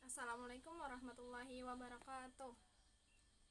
Assalamualaikum warahmatullahi wabarakatuh.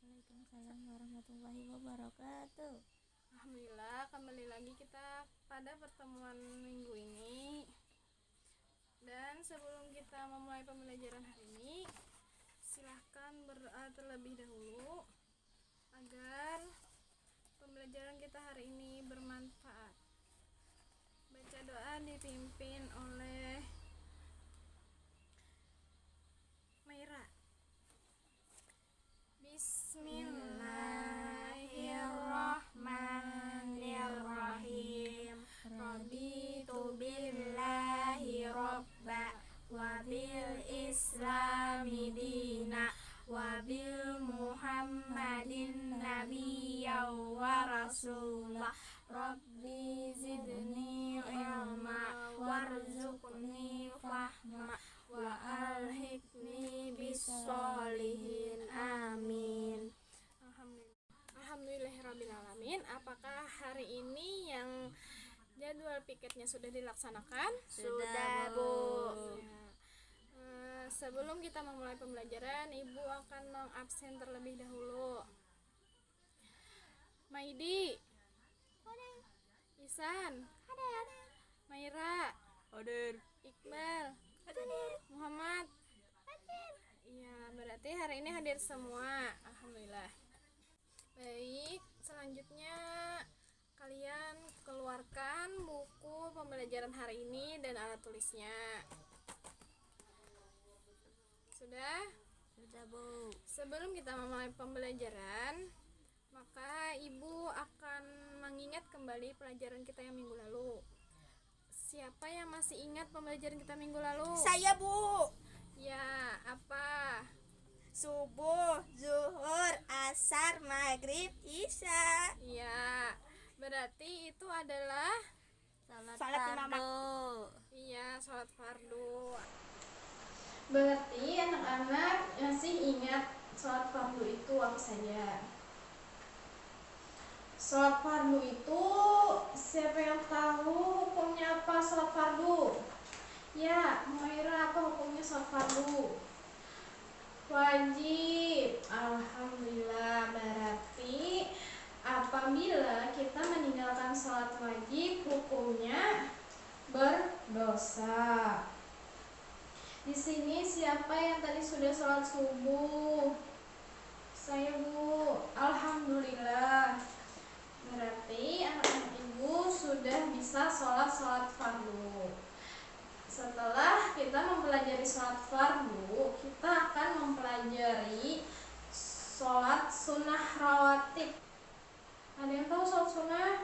Waalaikumsalam warahmatullahi wabarakatuh. Alhamdulillah, kembali lagi kita pada pertemuan minggu ini. Dan sebelum kita memulai pembelajaran hari ini, silahkan berdoa terlebih dahulu agar pembelajaran kita hari ini bermanfaat. Baca doa dipimpin oleh Maira. Bismillahirrahmanirrahim. Raditu billahi robba wa bil islami dina wa bil muhammadin nabiyya wa rasulah. Rabbi zidni ilma warzuqni fahma wa alhiqni bis-sholihin. Amin. Alhamdulillahirrabbilalamin. Apakah hari ini yang jadwal piketnya sudah dilaksanakan? Sudah, Bu. Ya. Sebelum kita memulai pembelajaran, Ibu akan mengabsen terlebih dahulu. Maidi, Isan, Maira, Iqbal, Muhammad. Iya, berarti hari ini hadir semua. Alhamdulillah. Baik, selanjutnya kalian keluarkan buku pembelajaran hari ini dan alat tulisnya. Sudah? Sudah, Bu. Sebelum kita memulai pembelajaran, maka Ibu akan mengingat kembali pelajaran kita yang minggu lalu. Siapa yang masih ingat pembelajaran kita minggu lalu? Saya, Bu. Ya, apa? Subuh, zuhur, asar, maghrib, isya. Iya, berarti itu adalah Salat fardu. iya, sholat fardu. Berarti anak-anak masih ingat sholat fardu itu apa saja? Sholat fardu itu siapa yang tahu hukumnya apa sholat fardu? Ya, Maira, apa hukumnya sholat fardu? Wajib. Alhamdulillah, berarti apabila kita meninggalkan sholat wajib, hukumnya berdosa. Di sini siapa yang tadi sudah sholat subuh? Saya, Bu. Alhamdulillah. Berarti anak-anak Ibu sudah bisa sholat fardu. Setelah kita mempelajari sholat fardu, kita akan mempelajari sholat sunnah rawatib. Ada yang tahu sholat sunnah?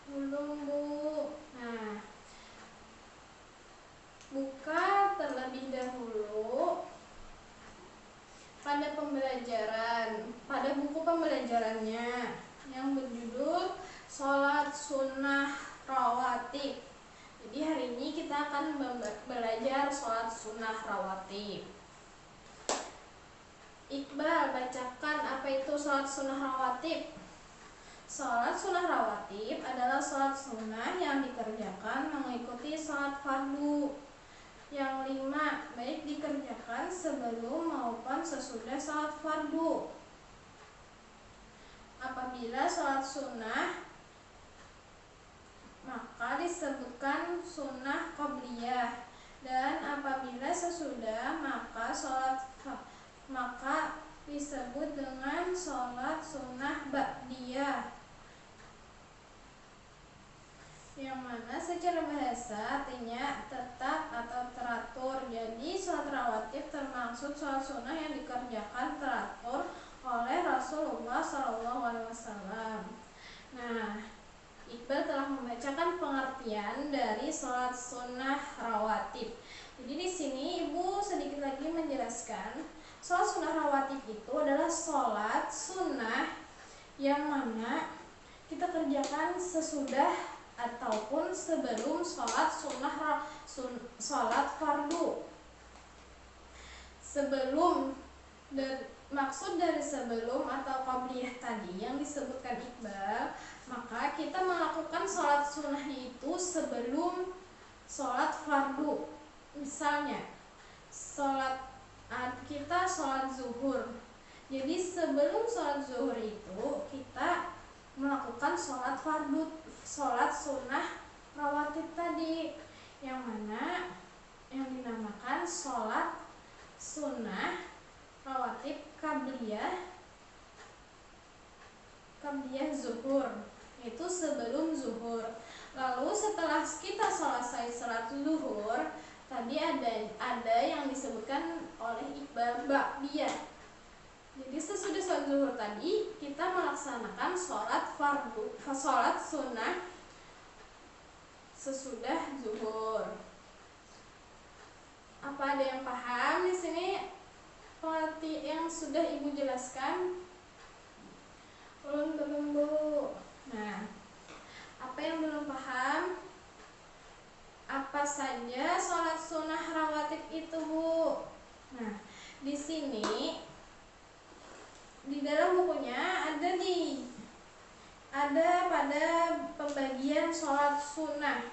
Belum, Bu. Nah, buka terlebih dahulu pada buku pembelajarannya yang berjudul sholat sunnah rawatib. Jadi hari ini kita akan belajar sholat sunnah rawatib. Iqbal, bacakan apa itu sholat sunnah rawatib. Sholat sunnah rawatib adalah sholat sunnah yang dikerjakan mengikuti sholat fardu yang 5, baik dikerjakan sebelum maupun sesudah sholat fardu. Apabila sholat sunnah, maka disebutkan sunnah qobliyah, dan apabila sesudah maka disebut dengan sholat sunnah ba'diyah, yang mana secara bahasa artinya tetap atau teratur. Jadi sholat rawatib termasuk sholat sunnah yang dikerjakan teratur oleh Rasulullah SAW. Nah, Iqbal telah membacakan pengertian dari sholat sunnah rawatib. Jadi di sini Ibu sedikit lagi menjelaskan, sholat sunnah rawatib itu adalah sholat sunnah yang mana kita kerjakan sesudah ataupun sebelum sholat fardu. Maksud dari sebelum atau qabliyah tadi yang disebutkan Iqbal, maka kita melakukan sholat sunnahnya itu sebelum sholat fardu. Misalnya sholat kita sholat zuhur. Jadi sebelum sholat zuhur itu kita melakukan sholat fardu, sholat sunnah rawatib tadi, yang mana yang dinamakan sholat sunnah rawatib qabliyah zuhur, itu sebelum zuhur. Lalu setelah kita selesai sholat zuhur tadi ada yang disebutkan oleh Iqbal ba'diyah. Jadi sesudah sholat zuhur tadi kita melaksanakan sholat fardu, sholat sunnah sesudah zuhur. Apa ada yang paham di sini seperti yang sudah Ibu jelaskan? Belum Bu. Nah, apa yang belum paham? Apa saja sholat sunnah rawatib itu Bu? Nah, di sini di dalam bukunya ada pada pembagian sholat sunnah.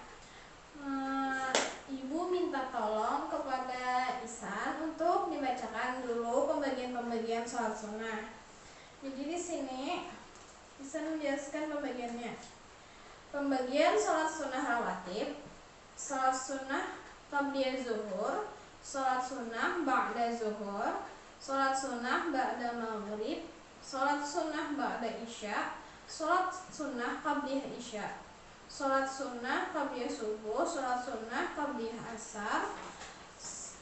Ibu minta tolong kepada Ihsan untuk dibacakan dulu pembagian sholat sunnah. Jadi di sini bisa menjelaskan pembagiannya. Pembagian sholat sunnah rawatib, sholat sunnah qabliyah zuhur, sholat sunnah ba'da zuhur, sholat sunnah ba'da maghrib, sholat sunnah ba'da isya, sholat sunnah qabliyah isya, sholat sunnah qabliyah subuh, sholat sunnah qabliyah asar,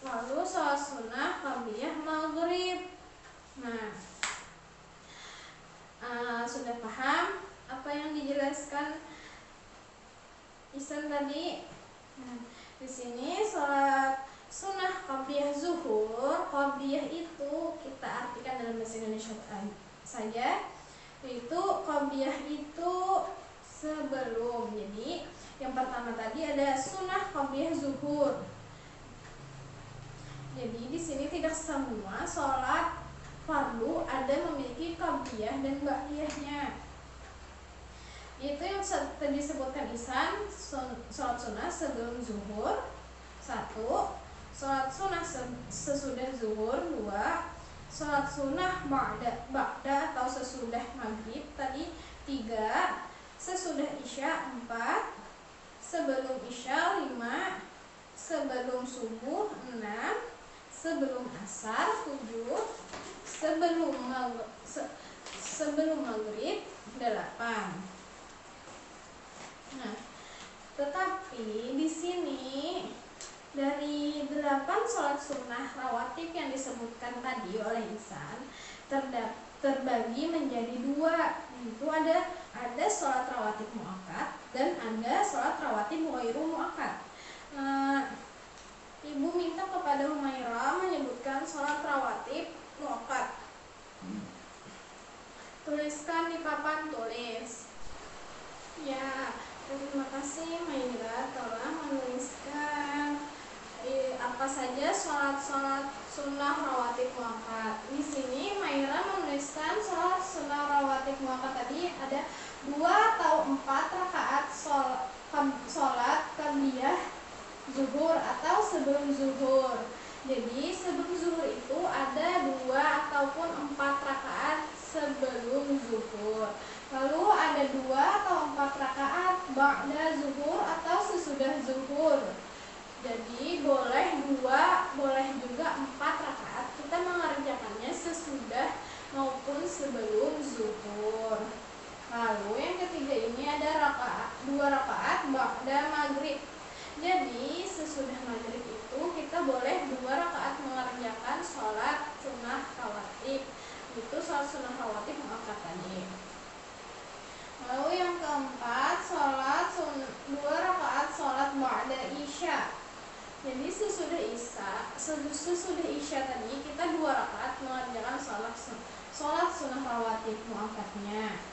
lalu sholat sunnah qabliyah maghrib. Nah, sudah paham apa yang dijelaskan Ihsan tadi? Nah, di sini sholat sunnah qabliyah zuhur, qabliyah itu kita artikan dalam bahasa Indonesia saja, yaitu qabliyah itu sebelum. Jadi yang pertama tadi ada sunnah qabliyah zuhur. Jadi di sini tidak semua sholat fardu ada memiliki qabliyah dan ba'diyahnya. Itu yang tadi disebutkan Ihsan, sholat sunnah sebelum zuhur 1, sholat sunnah sesudah zuhur 2, sholat sunnah ba'da atau sesudah maghrib tadi 3, sesudah isya 4, sebelum isya 5, sebelum subuh 6, sebelum asar 7, sebelum maghrib 8. Nah, tetapi di sini dari 8 sholat sunnah rawatib yang disebutkan tadi oleh Ihsan terbagi menjadi 2. Itu ada sholat rawatib muakkad dan ada sholat rawatib ghairu muakkad. Ibu minta kepada Humaira menyebutkan sholat rawatib muakkad. Tuliskan di papan tulis. Ya, terima kasih Maira telah menuliskan apa saja sholat sunnah rawatib muakkad. Di sini Maira menuliskan sholat sunnah rawatib muakkad tadi ada 2 atau 4 rakaat sholat qabliyah zuhur atau sebelum zuhur. Jadi sebelum zuhur itu ada 2 ataupun 4 rakaat sebelum zuhur. Lalu ada 2 atau 4 rakaat ba'da zuhur atau sesudah zuhur. Jadi boleh 2, boleh juga 4 rakaat. Kita mengerjakannya sesudah maupun sebelum zuhur. Lalu yang ketiga ini ada 2 rakaat ba'da maghrib. Jadi sesudah maghrib itu kita boleh 2 rakaat mengerjakan sholat sunnah rawatib. Itu sholat sunnah rawatib muakkad tadi. Lalu yang keempat 2 rakaat sholat ba'da isya. Jadi sesudah isya tadi kita 2 rakaat mengerjakan sholat sunnah rawatib muakkadnya.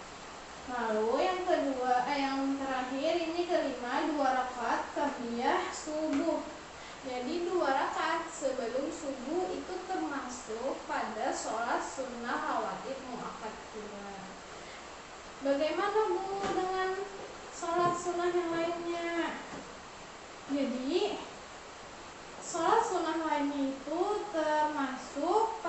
Lalu yang terakhir ini kelima 2 rakaat qabliyah subuh. Jadi 2 rakaat sebelum subuh itu termasuk pada sholat sunnah rawatib muakkad juga. Bagaimana Bu dengan sholat sunnah yang lainnya? Jadi sholat sunnah lainnya itu termasuk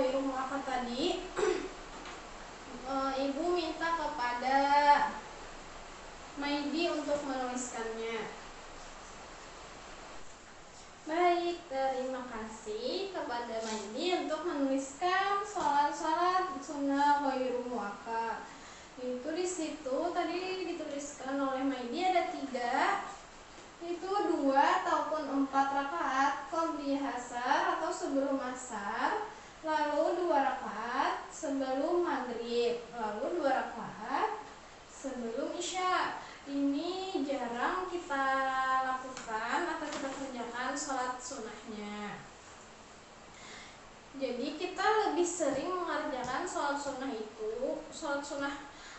ghairu muakkad tadi, ibu minta kepada Maidi untuk menuliskannya. Baik, terima kasih kepada Maidi untuk menuliskan sholat sunnah ghairu muakkad. Itu di situ tadi dituliskan oleh Maidi ada 3, itu 2 ataupun 4 rakaat qobliyah asar atau sebelum asar, lalu 2 rakaat sebelum maghrib, lalu 2 rakaat sebelum isya. Ini jarang kita lakukan atau kita kerjakan sholat sunnahnya. Jadi kita lebih sering mengerjakan sholat sunnah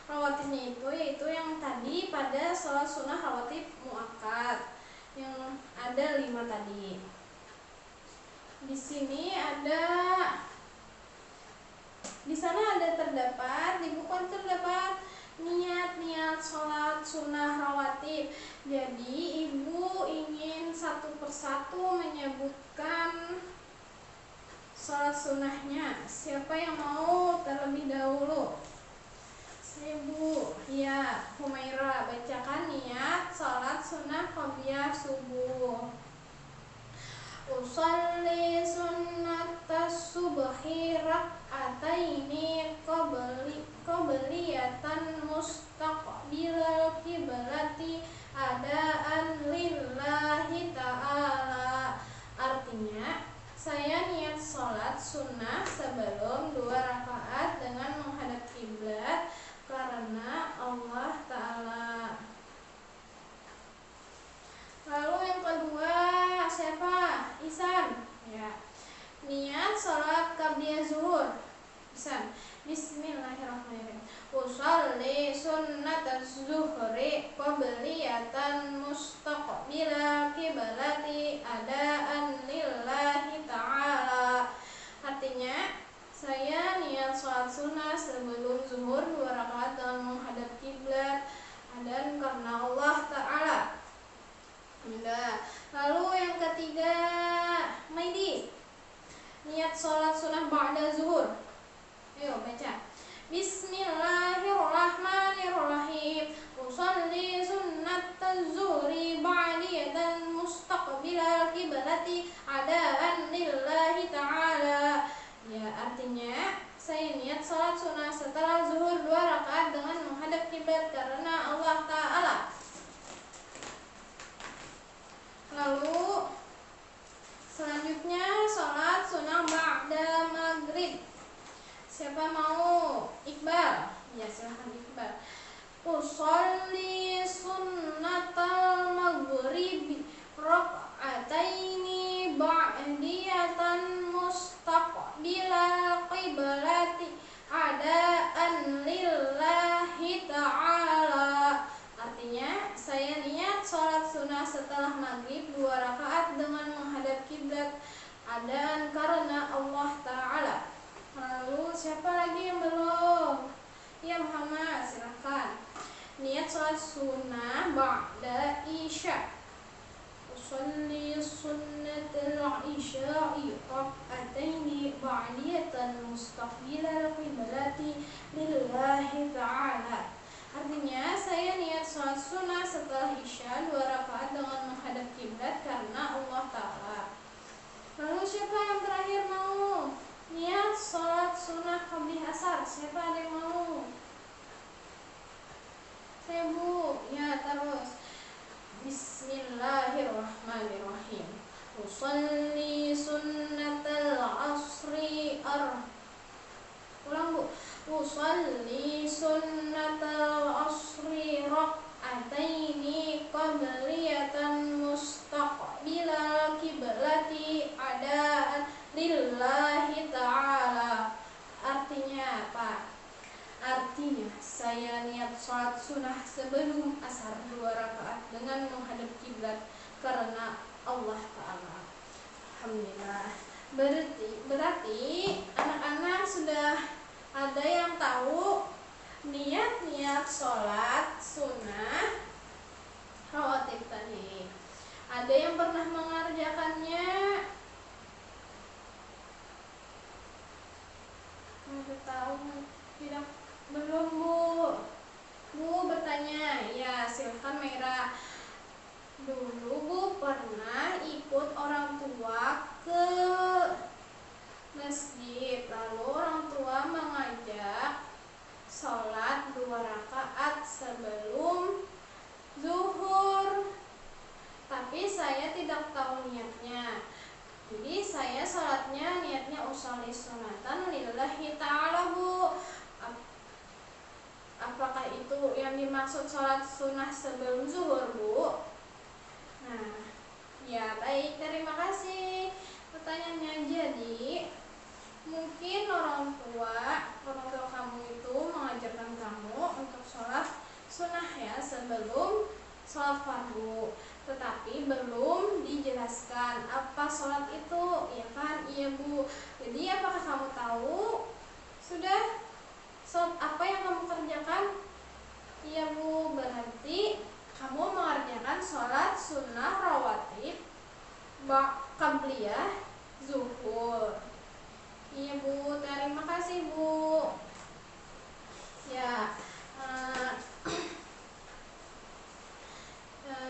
rawatibnya itu, yaitu yang tadi pada sholat sunnah rawatib muakkad yang ada 5 tadi. Di sana ada terdapat, di buku terdapat niat sholat sunnah rawatib. Jadi ibu ingin satu persatu menyebutkan sholat sunnahnya. Siapa yang mau terlebih dahulu? Ibu, ya, Humaira, bacakan niat sholat sunnah qobliyah subuh. Usolli sunnatas subhi rak'ataini qobliyatan mustaqbilal qiblati adaan lillahi ta'ala. Artinya, saya niat sholat sunnah sebelum 2 rakaat dengan menghadap kiblat karena Allah Ta'ala. Lalu yang kedua siapa? Ihsan. Ya. Niat sholat qabliyah zuhur. Ihsan. Bismillahirrahmanirrahim. Usolli sunnataz zuhri qabliyatan mustaqbilal qiblati adaan lillahi ta'ala. Artinya, saya niat sholat sunnah sebelum zuhur 2 rakaat dengan menghadap kiblat adaan karena Allah Ta'ala. Lalu yang ketiga, Maidi, niat sholat sunnah ba'da zuhur. Ayo baca. Bismillahirrahmanirrahim. Usolli sunnataz zuhri ba'diyatan mustaqbilal qiblati adaan lillahi ta'ala. Ya, artinya saya niat sholat sunnah setelah zuhur 2 rakaat dengan menghadap kiblat karena Allah Ta'ala. Lalu selanjutnya sholat sunnah ba'da maghrib. Siapa mau? Iqbal. Ya, silahkan Iqbal. Usolli sunnatal maghribi rak'ataini ba'diyatan mustaqbilal qiblati adaan lillahi ta'ala. Artinya, saya niat sholat sunnah setelah maghrib 2 rakaat dengan menghadap kiblat adaan karena Allah Ta'ala. Lalu siapa lagi yang belum? Ya, Muhammad, silahkan. Niat sholat sunnah ba'da isya. Usolli sunnatal isya'i rak'ataini ba'diyatan mustaqbilal qiblati lillahi ta'ala. Artinya, saya niat sholat sunnah setelah isya 2 rakaat dengan menghadap kiblat karena Allah Ta'ala. Lalu siapa yang terakhir mau? Niat sholat sunnah qabliyah asar. Siapa ada yang mau? Saya, Bu. Ya, terus. Bismillahirrahmanirrahim. Usolli sunnatal asri ulang, Bu. Usolli sunnatal asri rak'ataini qabliyatan mustaqbilal qiblati adaan lillahi ta'ala. Artinya apa? Artinya saya niat sholat sunnah sebelum asar 2 rakaat dengan menghadap kiblat karena Allah Ta'ala. Alhamdulillah. Berarti anak-anak sudah ada yang tahu niat-niat sholat sunnah rawatib tadi. Ada yang pernah mengerjakannya? sudah tahu? Tidak, belum Bu. Bu bertanya, ya silahkan Mira. Dulu Bu pernah ikut orang tua ke masjid, lalu orang tua mengajak sholat 2 rakaat sebelum zuhur, tapi saya tidak tahu niatnya. Jadi saya sholatnya niatnya usolli sunatan lillahi ta'ala Bu. Apakah itu yang dimaksud sholat sunnah sebelum zuhur Bu? Nah, ya baik, terima kasih pertanyaannya. Jadi mungkin orang tua kamu itu mengajarkan kamu untuk sholat sunnah ya sebelum sholat fardu, tetapi belum dijelaskan apa sholat itu, ya kan? Iya Bu. Jadi apakah kamu tahu sudah sholat apa yang kamu kerjakan? Iya Bu, berarti kamu mengerjakan sholat sunnah rawatib qabliyah zuhur. Iya Bu, terima kasih Bu. Ya,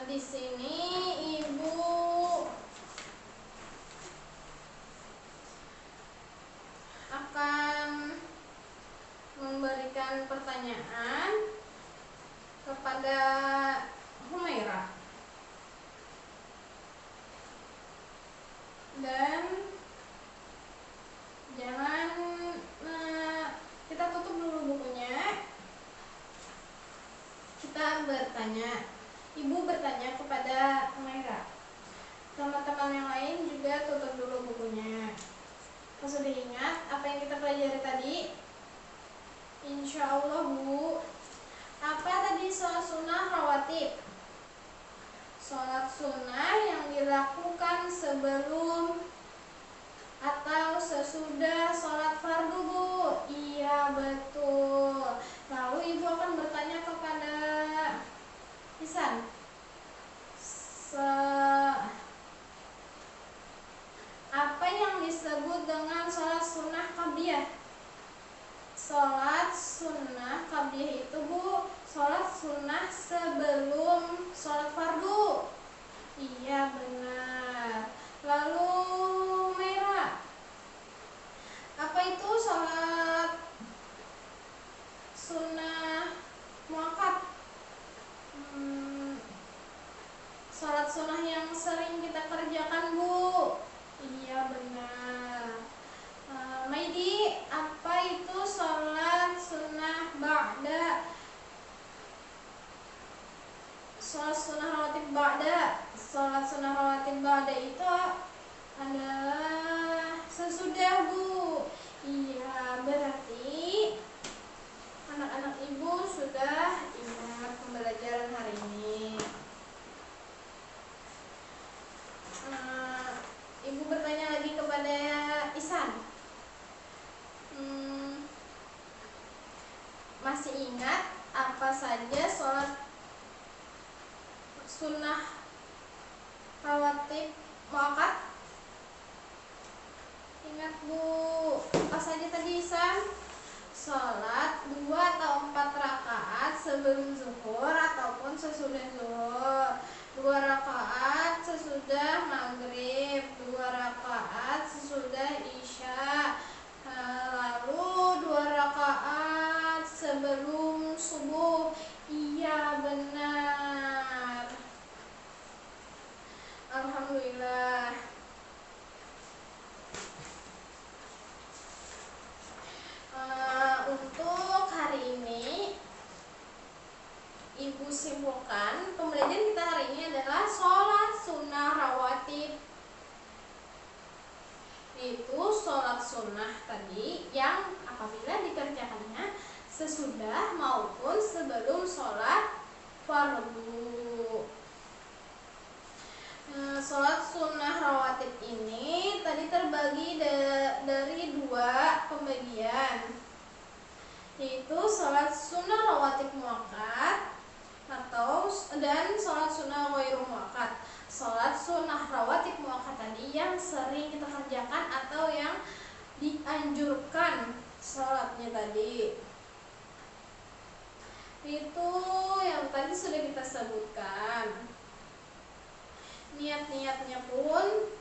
di sini Ibu akan memberikan pertanyaan kepada Humaira. Dan jangan kita tutup dulu bukunya. Kita bertanya, Ibu bertanya kepada Humaira. Teman-teman yang lain juga tutup dulu bukunya. Sudah ingat apa yang kita pelajari tadi? Insya Allah Bu. Apa tadi sholat sunnah rawatib? Sholat sunnah yang dilakukan sebelum atau sesudah sholat fardu Bu. Iya betul. Lalu Ibu akan bertanya kepada Ihsan, apa yang disebut dengan sholat sunnah qabliyah? Sholat sunnah qabliyah itu Bu, sholat sunnah sebelum sholat fardu. Iya benar. Lalu Mira, apa itu sholat sunnah muakkad? Sholat sunnah yang sering kita kerjakan Bu. Iya benar. Maidi, apa itu sholat sunnah ba'da? Sholat sunnah rawatib ba'da. Sholat sunnah rawatib ba'da itu adalah sesudah Bu. Iya, berarti anak-anak Ibu sudah ingat pembelajaran hari ini. Ibu bertanya lagi kepada Ihsan. Masih ingat apa saja sholat sunnah rawatib muakkad? Ingat Bu, apa saja tadi Ihsan? Sholat 2 atau 4 rakaat sebelum zuhur ataupun sesudah zuhur, 2 rakaat sesudah maghrib, 2 rakaat sesudah isya, lalu 2 rakaat sebelum subuh. Iya benar. Alhamdulillah. Untuk hari ini Ibu simpulkan pembelajaran kita hari ini adalah sholat sunnah rawatib. Itu sholat sunnah tadi yang apabila dikerjakannya sesudah maupun sebelum sholat fardu. Sholat sunnah rawatib ini tadi terbagi dari 2 pembagian, yaitu sholat sunnah rawatib muakkad dan sholat sunnah ghairu muakkad. Sholat sunnah rawatib muakkad tadi yang sering kita kerjakan atau yang dianjurkan sholatnya tadi. Itu yang tadi sudah kita sebutkan. Niat-niatnya pun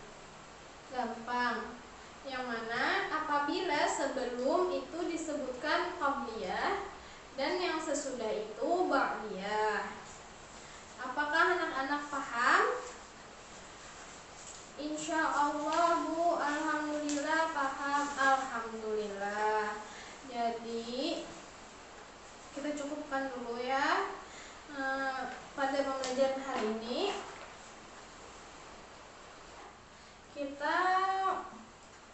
gampang. Yang mana apabila sebelum itu disebutkan qabliyah dan yang sesudah itu ba'diyah. Apakah anak-anak paham? Insya Allah Bu, alhamdulillah paham, alhamdulillah. Jadi kita cukupkan dulu ya pada pembelajaran hari ini. Kita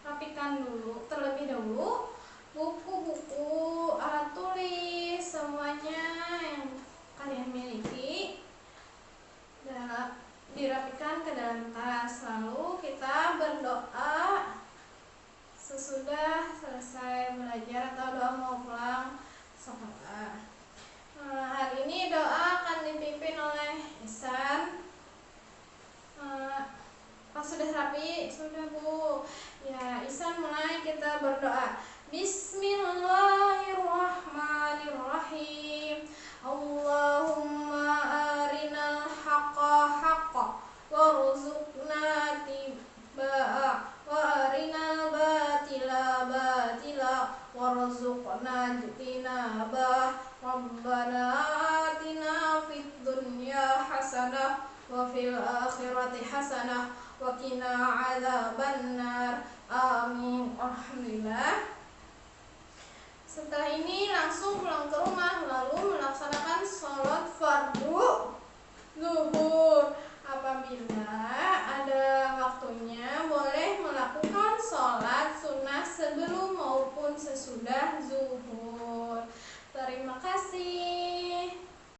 rapikan dulu terlebih dahulu buku-buku, alat tulis, semuanya yang kalian miliki dirapikan ke dalam tas. Lalu kita berdoa sesudah selesai belajar atau doa mau pulang sekolah. Hari ini doa akan dipimpin oleh Ihsan. Pas sudah rapi? Sudah Bu. Ya, Ihsan mulai, kita berdoa. Bismillahirrahmanirrahim. Allahumma arinal haqqa haqqa warzuqna tibaa wa arinal batila batila warzuqna jinabah. Rabbana atina fid dunya hasanah wa fil akhirati hasanah wa qina adzabannar. Amin. Alhamdulillah. Setelah ini langsung pulang ke rumah lalu melaksanakan sholat fardu zuhur. Apabila ada waktunya boleh melakukan sholat sunnah sebelum maupun sesudah zuhur. Terima kasih.